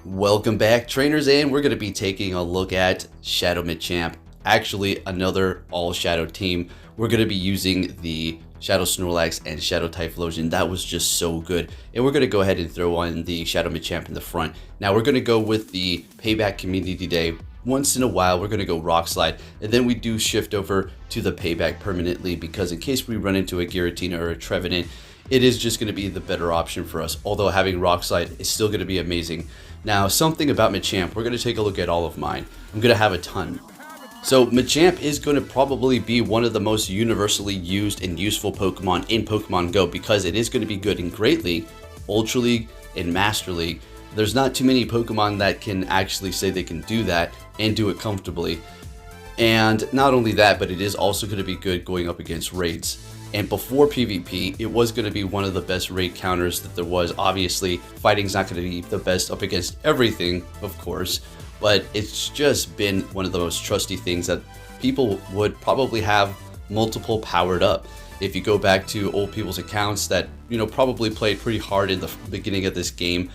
Welcome back, trainers, and we're going to be taking a look at Shadow Machamp. Actually, another all-shadow team. We're going to be using the Shadow Snorlax and Shadow Typhlosion. That was just so good. And we're going to go ahead and throw on the Shadow Machamp in the front. Now, we're going to go with the Payback Community Day. Once in a while, we're going to go Rock Slide, and then we do shift over to the Payback permanently because in case we run into a Giratina or a Trevenant, it is just going to be the better option for us. Although having Rock Slide is still going to be amazing. Now, something about Machamp, we're going to take a look at all of mine. I'm going to have a ton. So Machamp is going to probably be one of the most universally used and useful Pokemon in Pokemon Go because it is going to be good in Great League, Ultra League, and Master League. There's not too many Pokemon that can actually say they can do that and do it comfortably. And not only that, but it is also going to be good going up against raids. And before PvP, it was going to be one of the best raid counters that there was. Obviously, fighting's not going to be the best up against everything, of course, but it's just been one of the most trusty things that people would probably have multiple powered up. If you go back to old people's accounts that, probably played pretty hard in the beginning of this game,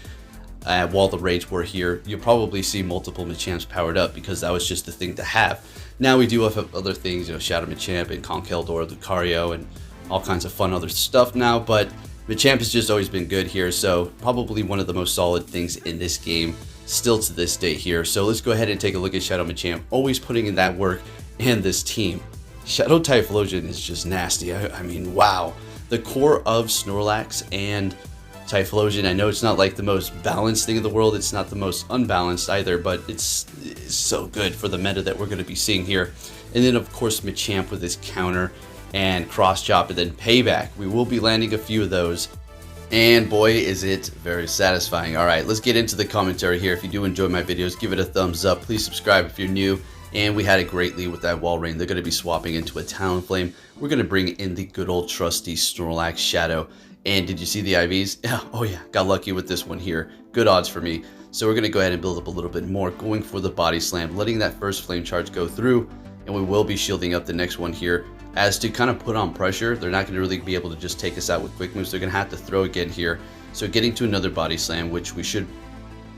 while the raids were here, you'll probably see multiple Machamps powered up because that was just the thing to have. Now we do have other things, Shadow Machamp and Conkeldurr, Lucario, and all kinds of fun other stuff now, but Machamp has just always been good here, so probably one of the most solid things in this game still to this day here. So let's go ahead and take a look at Shadow Machamp, always putting in that work and this team. Shadow Typhlosion is just nasty. I mean, wow. The core of Snorlax and Typhlosion, I know it's not like the most balanced thing in the world, it's not the most unbalanced either, but it's so good for the meta that we're going to be seeing here. And then of course Machamp with his counter and cross chop and then payback. We will be landing a few of those, and boy is it very satisfying. Alright, let's get into the commentary here. If you do enjoy my videos, give it a thumbs up, please subscribe if you're new. And we had a great lead with that Walrein. They're going to be swapping into a Talonflame. We're going to bring in the good old trusty Snorlax Shadow. And did you see the IVs? Oh yeah, got lucky with this one here. Good odds for me. So we're going to go ahead and build up a little bit more, going for the body slam, letting that first flame charge go through, and we will be shielding up the next one here as to kind of put on pressure. They're not going to really be able to just take us out with quick moves. They're going to have to throw again here. So getting to another body slam, which we should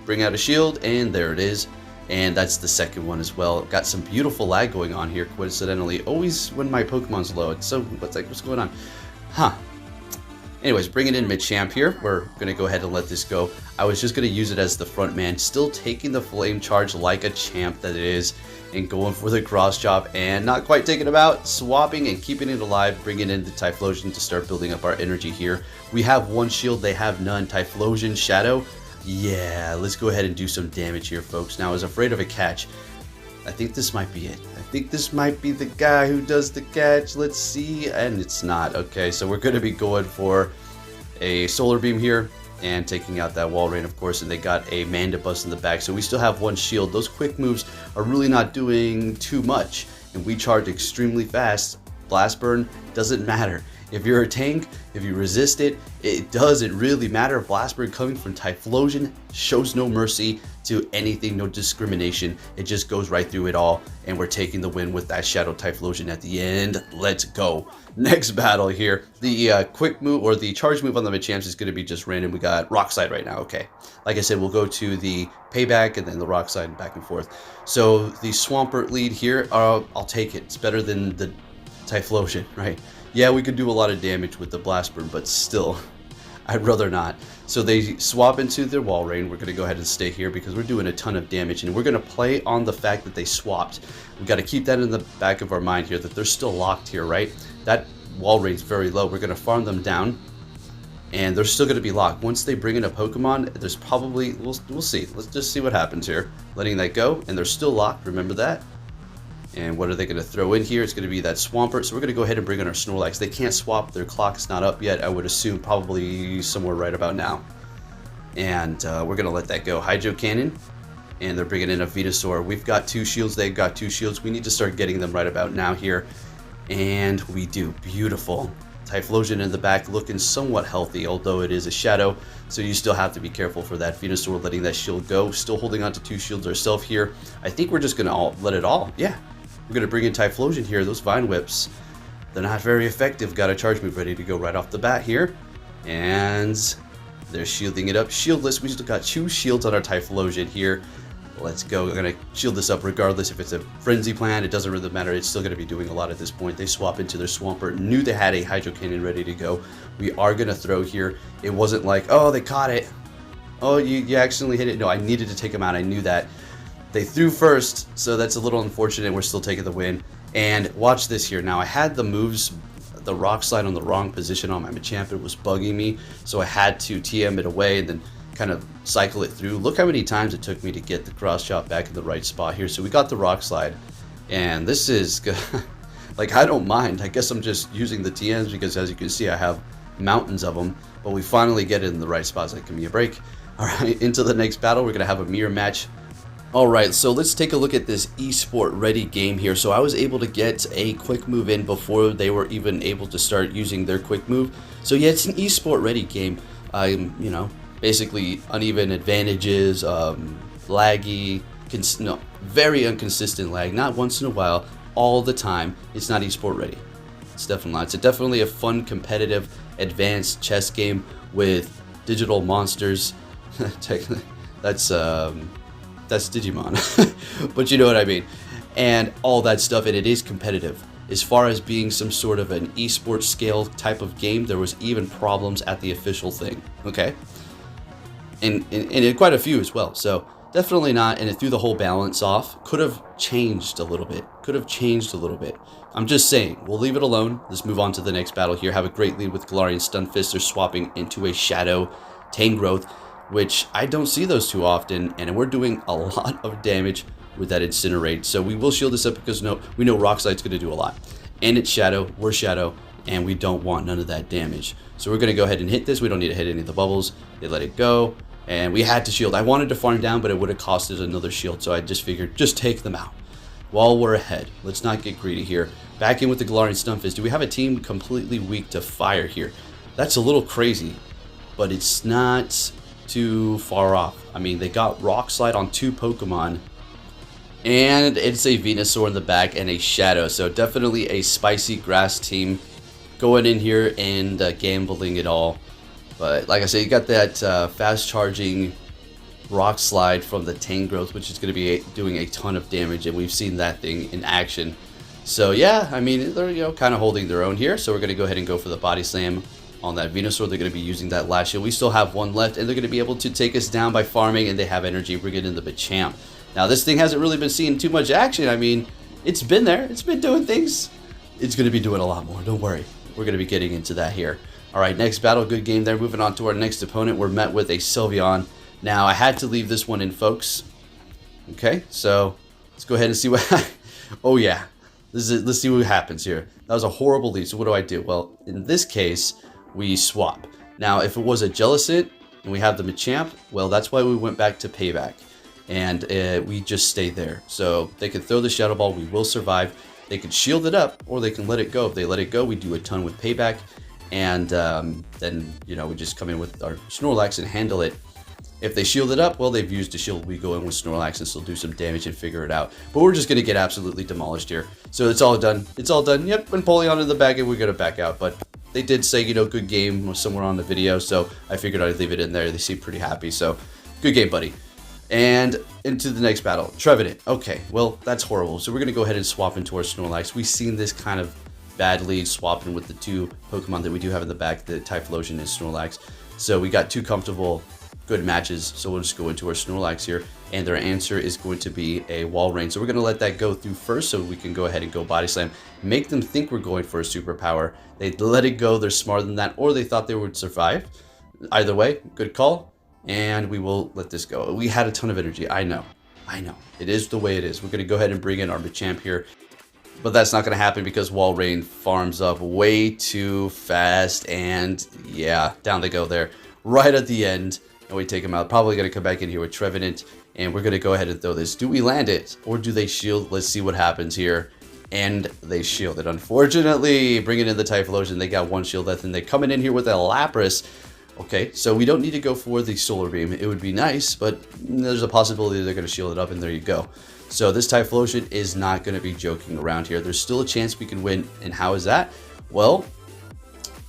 bring out a shield, and there it is. And that's the second one as well. Got some beautiful lag going on here, coincidentally. Always when my Pokemon's low, it's so, what's going on? Huh. Anyways, bringing in Machamp here. We're going to go ahead and let this go. I was just going to use it as the front man, still taking the flame charge like a champ that it is, and going for the cross chop and not quite taking him out, swapping and keeping it alive, bringing in the Typhlosion to start building up our energy here. We have one shield, they have none. Typhlosion, Shadow. Yeah, let's go ahead and do some damage here, folks. Now, I was afraid of a catch. I think this might be it. I think this might be the guy who does the catch. Let's see. And it's not. Okay, so we're going to be going for a Solar Beam here and taking out that Walrein, of course, and they got a Mandibuzz in the back. So we still have one shield. Those quick moves are really not doing too much, and we charge extremely fast. Blast Burn doesn't matter. If you're a tank, if you resist it, it doesn't really matter. Blast Burn coming from Typhlosion shows no mercy to anything, no discrimination. It just goes right through it all, and we're taking the win with that Shadow Typhlosion at the end. Let's go. Next battle here. The quick move or the charge move on the Machamps is going to be just random. We got Rock Slide right now. Okay. Like I said, we'll go to the Payback and then the Rock Slide back and forth. So the Swampert lead here, I'll take it. It's better than the Typhlosion, right? Yeah, we could do a lot of damage with the Blast Burn, but still, I'd rather not. So they swap into their Walrein. We're going to go ahead and stay here because we're doing a ton of damage, and we're going to play on the fact that they swapped. We've got to keep that in the back of our mind here, that they're still locked here, right? That Walrein's very low. We're going to farm them down, and they're still going to be locked. Once they bring in a Pokemon, there's probably, we'll see. Let's just see what happens here. Letting that go, and they're still locked, remember that? And what are they going to throw in here? It's going to be that Swampert. So we're going to go ahead and bring in our Snorlax. They can't swap. Their clock is not up yet. I would assume probably somewhere right about now. And we're going to let that go. Hydro Cannon. And they're bringing in a Venusaur. We've got two shields. They've got two shields. We need to start getting them right about now here. And we do. Beautiful. Typhlosion in the back looking somewhat healthy, although it is a Shadow. So you still have to be careful for that Venusaur letting that shield go. Still holding on to two shields ourselves here. I think we're just going to let it all. Yeah. We're going to bring in Typhlosion here. Those Vine Whips, they're not very effective. Got a charge move ready to go right off the bat here. And They're shielding it up. Shieldless. We still got 2 shields on our Typhlosion here. Let's go. We're going to shield this up regardless if it's a Frenzy Plant. It doesn't really matter. It's still going to be doing a lot at this point. They swap into their Swampert. Knew they had a Hydro Cannon ready to go. We are going to throw here. It wasn't like, oh, they caught it. Oh, you accidentally hit it. No, I needed to take them out. I knew that. They threw first, so that's a little unfortunate. We're still taking the win. And watch this here. Now, I had the moves, the Rock Slide on the wrong position on my Machamp. It was bugging me, so I had to TM it away and then kind of cycle it through. Look how many times it took me to get the cross shot back in the right spot here. So we got the Rock Slide, and this is good. Like, I don't mind. I guess I'm just using the TMs because, as you can see, I have mountains of them, but we finally get it in the right spots. Like, give me a break. All right, into the next battle. We're gonna have a mirror match. Alright, so let's take a look at this esport ready game here. So I was able to get a quick move in before they were even able to start using their quick move. So yeah, it's an esport ready game. You know, basically uneven advantages, laggy, very inconsistent lag, not once in a while, all the time. It's not esport ready. It's definitely not. It's definitely a fun, competitive, advanced chess game with digital monsters. That's Digimon, but you know what I mean, and all that stuff, and it is competitive. As far as being some sort of an esports scale type of game, there was even problems at the official thing, okay? And quite a few as well, so definitely not, and it threw the whole balance off. Could have changed a little bit, I'm just saying, we'll leave it alone. Let's move on to the next battle here. Have a great lead with Galarian Stunfisk. They're swapping into a Shadow Tangrowth, which I don't see those too often, and we're doing a lot of damage with that Incinerate. So we will shield this up because we know Rock Slide's going to do a lot. And it's Shadow, we're Shadow, and we don't want none of that damage. So we're going to go ahead and hit this. We don't need to hit any of the bubbles. They let it go, and we had to shield. I wanted to farm down, but it would have cost us another shield, so I just figured, just take them out while we're ahead. Let's not get greedy here. Back in with the Galarian Stunfisk. Do we have a team completely weak to fire here? That's a little crazy, but it's not too far off. I mean, they got Rock Slide on 2 Pokemon, and it's a Venusaur in the back and a Shadow, so definitely a spicy grass team going in here and gambling it all. But like I said, you got that fast charging Rock Slide from the Tangrowth, which is going to be doing a ton of damage, and we've seen that thing in action. So yeah, I mean, they're kind of holding their own here. So we're going to go ahead and go for the Body Slam on that Venusaur. They're going to be using that last shield. We still have one left, and they're going to be able to take us down by farming, and they have energy. Bring it in the Machamp. Now, this thing hasn't really been seeing too much action. I mean, it's been there. It's been doing things. It's going to be doing a lot more. Don't worry. We're going to be getting into that here. All right, next battle. Good game there. Moving on to our next opponent. We're met with a Sylveon. Now, I had to leave this one in, folks. Okay, so let's go ahead and see what... Oh, yeah. Let's see what happens here. That was a horrible lead, so what do? Well, in this case, we swap. Now, if it was a Jellicent and we have the Machamp, well, that's why we went back to Payback. And we just stayed there. So they can throw the Shadow Ball. We will survive. They can shield it up, or they can let it go. If they let it go, we do a ton with Payback. And then, you know, we just come in with our Snorlax and handle it. If they shield it up, well, they've used a shield. We go in with Snorlax and still do some damage and figure it out. But we're just going to get absolutely demolished here. So it's all done. It's all done. Yep, and Polion in the back, and we're going to back out. But they did say, you know, good game somewhere on the video, so I figured I'd leave it in there. They seem pretty happy, so good game, buddy. And into the next battle. Trevenant. Okay, well, that's horrible. So we're going to go ahead and swap into our Snorlax. We've seen this kind of bad lead swapping with the 2 Pokemon that we do have in the back, the Typhlosion and Snorlax. So we got 2 comfortable, good matches. So we'll just go into our Snorlax here. And their answer is going to be a Walrein. So we're going to let that go through first so we can go ahead and go Body Slam. Make them think we're going for a superpower. They let it go. They're smarter than that. Or they thought they would survive. Either way, good call. And we will let this go. We had a ton of energy. I know. It is the way it is. We're going to go ahead and bring in our Machamp here. But that's not going to happen because Walrein farms up way too fast. And yeah, down they go there. Right at the end. And we take him out. Probably going to come back in here with Trevenant. And we're going to go ahead and throw this. Do we land it? Or do they shield? Let's see what happens here. And they shield it. Unfortunately, bringing in the Typhlosion. They got 1 shield left. And they're coming in here with a Lapras. Okay, so we don't need to go for the Solar Beam. It would be nice, but there's a possibility they're going to shield it up, and there you go. So this Typhlosion is not going to be joking around here. There's still a chance we can win, and how is that? Well,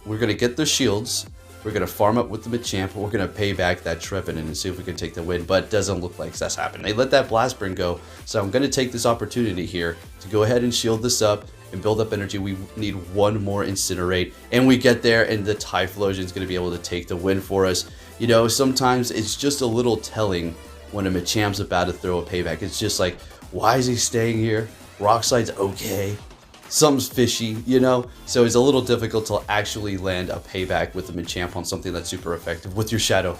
we're going to get the shields, We're going to farm up with the Machamp. We're going to pay back that Trevenant and see if we can take the win. But it doesn't look like that's happening. They let that Blast Burn go. So I'm going to take this opportunity here to go ahead and shield this up and build up energy. We need one more Incinerate. And we get there, and the Typhlosion is going to be able to take the win for us. You know, sometimes it's just a little telling when a Machamp's about to throw a payback. It's just like, why is he staying here? Rock Slide's okay. Something's fishy, you know? So it's a little difficult to actually land a payback with the Machamp on something that's super effective with your Shadow.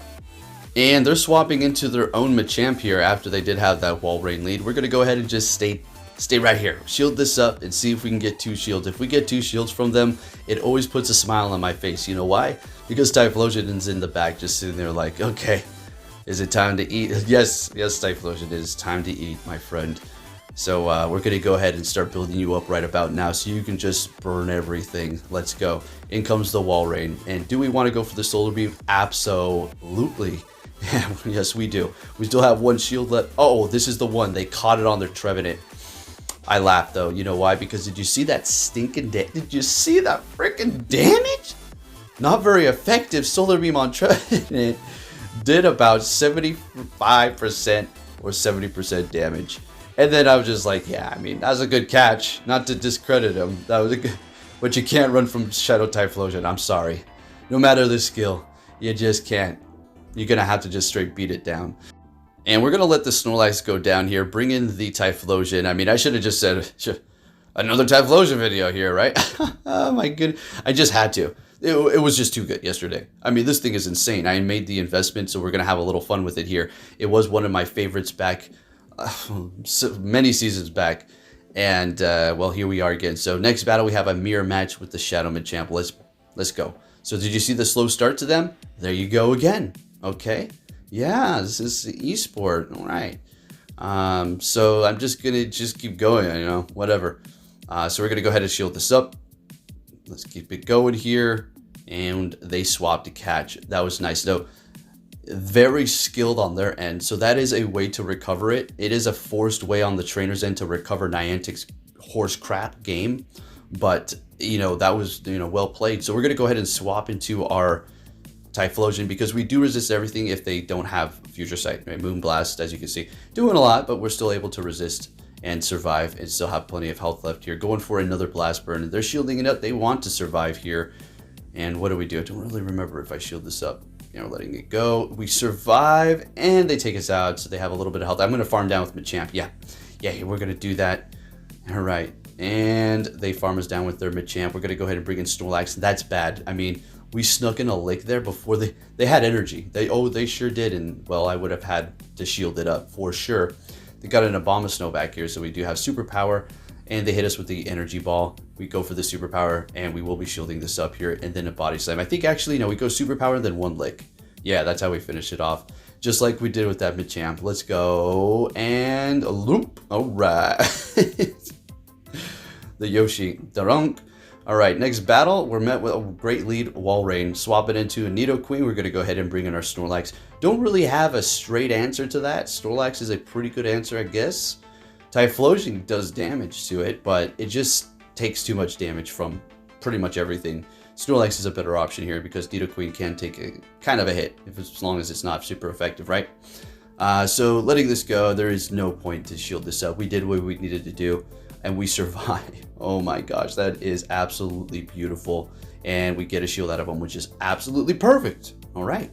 And they're swapping into their own Machamp here after they did have that Walrein lead. We're going to go ahead and just stay right here. Shield this up and see if we can get 2 shields. If we get 2 shields from them, it always puts a smile on my face. You know why? Because Typhlosion's in the back just sitting there like, okay, is it time to eat? Yes, Typhlosion, it is time to eat, my friend. So we're going to go ahead and start building you up right about now so you can just burn everything. Let's go. In comes the Walrein. And do we want to go for the Solar Beam? Absolutely. Yeah, yes, we do. We still have 1 shield left. Oh, this is the one. They caught it on their Trevenant. I laughed, though. You know why? Because did you see that stinking did you see that freaking damage? Not very effective. Solar Beam on Trevenant did about 75% or 70% damage. And then I was just like, yeah, I mean, that was a good catch. Not to discredit him. That was a good... But you can't run from Shadow Typhlosion. I'm sorry. No matter the skill, you just can't. You're going to have to just straight beat it down. And we're going to let the Snorlax go down here. Bring in the Typhlosion. I mean, I should have just said, another Typhlosion video here, right? Oh my goodness. I just had to. It was just too good yesterday. I mean, this thing is insane. I made the investment, so we're going to have a little fun with it here. It was one of my favorites back... many seasons back, and well, here we are again. So next battle we have a mirror match with the Shadow Machamp. Let's go. So did you see the slow start to them? There you go again. Okay, yeah, this is esport. All right. So I'm just gonna keep going, you know, whatever. So we're gonna go ahead and shield this up. Let's keep it going here, and they swapped to catch. That was nice though. Very skilled on their end, so that is a way to recover it. It is a forced way on the trainer's end to recover Niantic's horse crap game, but you know, that was, you know, well played. So we're going to go ahead and swap into our Typhlosion because we do resist everything if they don't have Future Sight, right? Moonblast, as you can see, doing a lot, but we're still able to resist and survive and still have plenty of health left here. Going for another Blast Burn. They're shielding it up. They want to survive here. And what do we do? I don't really remember if I shield this up. You know, letting it go. We survive, and they take us out, so they have a little bit of health. I'm going to farm down with Machamp. Yeah, we're going to do that. All right, and they farm us down with their Machamp. We're going to go ahead and bring in Snorlax. That's bad. I mean, we snuck in a lick there before they had energy. They sure did, and, well, I would have had to shield it up for sure. They got an Abomasnow back here, so we do have superpower, and they hit us with the energy ball. We go for the superpower, and we will be shielding this up here, and then a body slam. I think actually, no, we go superpower and then 1 lick. Yeah, that's how we finish it off. Just like we did with that Machamp. Let's go, and a loop. All right. The Yoshi. Darunk. All right, next battle, we're met with a great lead, Walrein. Swap it into a Nidoqueen. We're going to go ahead and bring in our Snorlax. Don't really have a straight answer to that. Snorlax is a pretty good answer, I guess. Typhlosion does damage to it, but it just takes too much damage from pretty much everything. Snorlax is a better option here because Nidoqueen can take a kind of a hit as long as it's not super effective, right? So letting this go, there is no point to shield this up. We did what we needed to do, and we survive. Oh my gosh, that is absolutely beautiful. And we get a shield out of them, which is absolutely perfect. All right.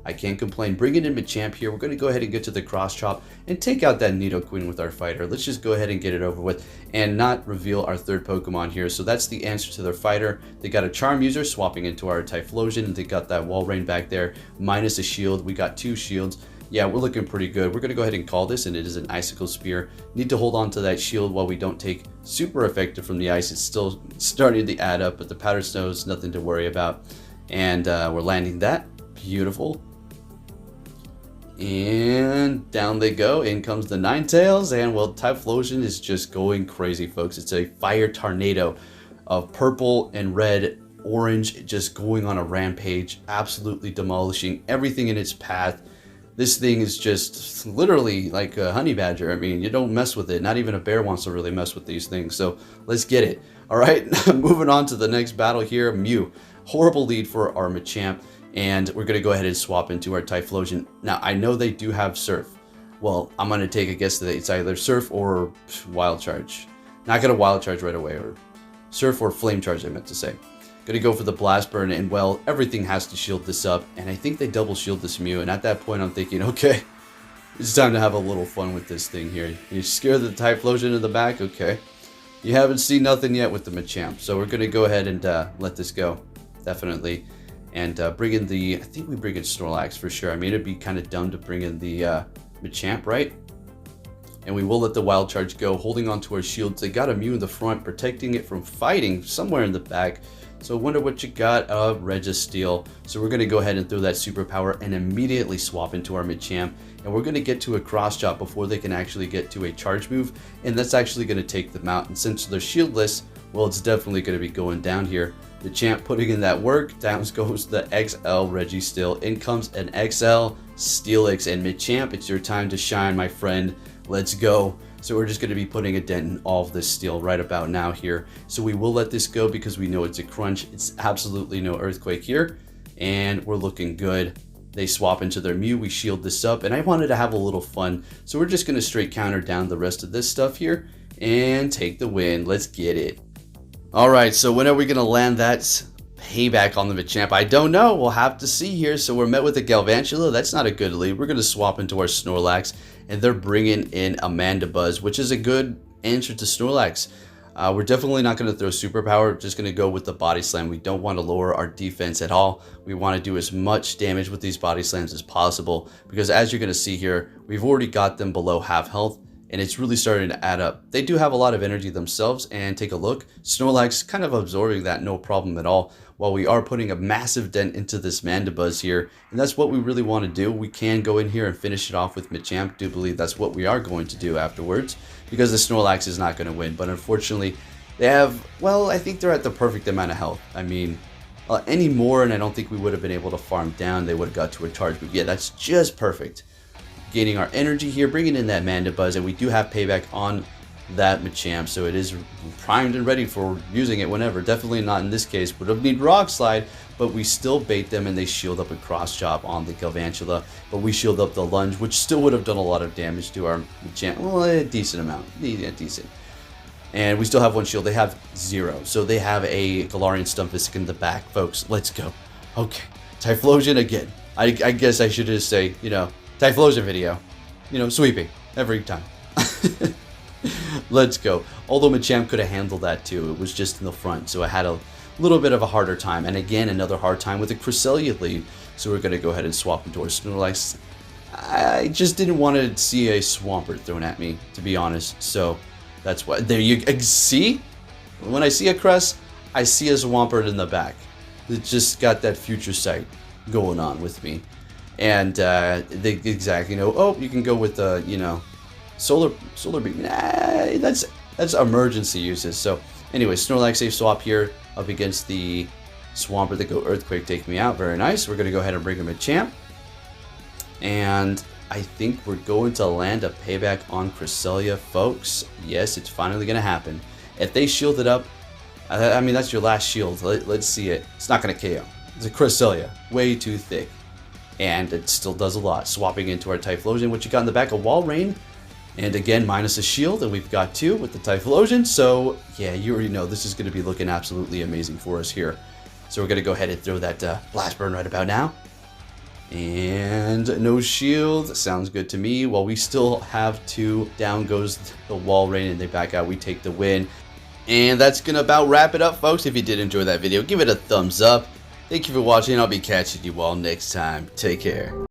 I can't complain. Bringing in Machamp here. We're going to go ahead and get to the cross chop and take out that Nidoqueen with our fighter. Let's just go ahead and get it over with and not reveal our third Pokemon here. So that's the answer to their fighter. They got a Charm User swapping into our Typhlosion, and they got that Walrein back there minus a shield. We got 2 shields. Yeah, we're looking pretty good. We're going to go ahead and call this, and it is an Icicle Spear. Need to hold on to that shield while we don't take super effective from the ice. It's still starting to add up, but the Powder Snow is nothing to worry about. And we're landing that. Beautiful. And down they go. In comes the Ninetales, and well, Typhlosion is just going crazy, folks. It's a fire tornado of purple and red, orange, just going on a rampage, absolutely demolishing everything in its path. This thing is just literally like a honey badger. I mean, you don't mess with it. Not even a bear wants to really mess with these things. So let's get it. All right, moving on to the next battle here. Mew, horrible lead for our Machamp. And we're going to go ahead and swap into our Typhlosion. Now, I know they do have Surf. Well, I'm going to take a guess that it's either Surf or Wild Charge. Not going to Wild Charge right away, or Surf or Flame Charge, I meant to say. Going to go for the Blast Burn, and well, everything has to shield this up. And I think they double shield this Mew, and at that point I'm thinking, okay, it's time to have a little fun with this thing here. You scared the Typhlosion in the back? Okay. You haven't seen nothing yet with the Machamp, so we're going to go ahead and let this go. Definitely. And bring in the, I think we bring in Snorlax for sure. I mean, it'd be kind of dumb to bring in the Machamp, right? And we will let the Wild Charge go, holding on to our shields. They got a Mew in the front, protecting it from fighting somewhere in the back. So I wonder what you got of Registeel. So we're going to go ahead and throw that superpower and immediately swap into our Machamp. And we're going to get to a cross chop before they can actually get to a charge move. And that's actually going to take them out. And since they're shieldless, well, it's definitely going to be going down here. The champ putting in that work. Down goes the XL Registeel. In comes an XL Steelix. And Machamp, it's your time to shine, my friend. Let's go. So we're just going to be putting a dent in all of this steel right about now here. So we will let this go because we know it's a crunch. It's absolutely no earthquake here. And we're looking good. They swap into their Mew. We shield this up. And I wanted to have a little fun. So we're just going to straight counter down the rest of this stuff here. And take the win. Let's get it. Alright, so when are we going to land that payback on the Machamp? I don't know. We'll have to see here. So we're met with a Galvantula. That's not a good lead. We're going to swap into our Snorlax. And they're bringing in a Mandibuzz, which is a good answer to Snorlax. We're definitely not going to throw Superpower. We're just going to go with the Body Slam. We don't want to lower our defense at all. We want to do as much damage with these Body Slams as possible. Because as you're going to see here, we've already got them below half health. And it's really starting to add up. They do have a lot of energy themselves, and take a look. Snorlax kind of absorbing that, no problem at all. While we are putting a massive dent into this Mandibuzz here, and that's what we really want to do. We can go in here and finish it off with Machamp. Do believe that's what we are going to do afterwards, because the Snorlax is not going to win. But unfortunately, they have, well, I think they're at the perfect amount of health. I mean, any more, and I don't think we would have been able to farm down. They would have got to a charge, but yeah, that's just perfect. Gaining our energy here, bringing in that Mandibuzz, and we do have payback on that Machamp, so it is primed and ready for using it whenever. Definitely not in this case, would have need Rock Slide, but we still bait them and they shield up a cross chop on the Galvantula, but we shield up the Lunge, which still would have done a lot of damage to our Machamp. Well, a decent amount, yeah, decent. And we still have one shield. They have 0, so they have a Galarian Stunfisk in the back, folks. Let's go. Okay, Typhlosion again. I guess I should just say, you know, Typhlosion video, you know, sweeping every time. Let's go. Although Machamp could have handled that too. It was just in the front, so I had a little bit of a harder time. And again, another hard time with the Cresselia lead. So we're going to go ahead and swap into our Snorlax. I just didn't want to see a Swampert thrown at me, to be honest. So that's why. There you see? When I see a Cress, I see a Swampert in the back. It just got that future sight going on with me. And they exactly know. Oh, you can go with the solar beam. Nah, that's emergency uses. So anyway, Snorlax safe swap here up against the Swampert that go Earthquake, take me out. Very nice. We're gonna go ahead and bring him a champ, and I think we're going to land a payback on Cresselia, folks. Yes, it's finally gonna happen. If they shield it up, I mean that's your last shield. Let's see it. It's not gonna KO. It's a Cresselia, way too thick. And it still does a lot. Swapping into our Typhlosion, which you got in the back of Walrein. And again, minus a shield, and we've got 2 with the Typhlosion. So, yeah, you already know this is going to be looking absolutely amazing for us here. So we're going to go ahead and throw that Blast Burn right about now. And no shield. Sounds good to me. While we still have 2, down goes the Walrein, and they back out. We take the win. And that's going to about wrap it up, folks. If you did enjoy that video, give it a thumbs up. Thank you for watching. I'll be catching you all next time. Take care.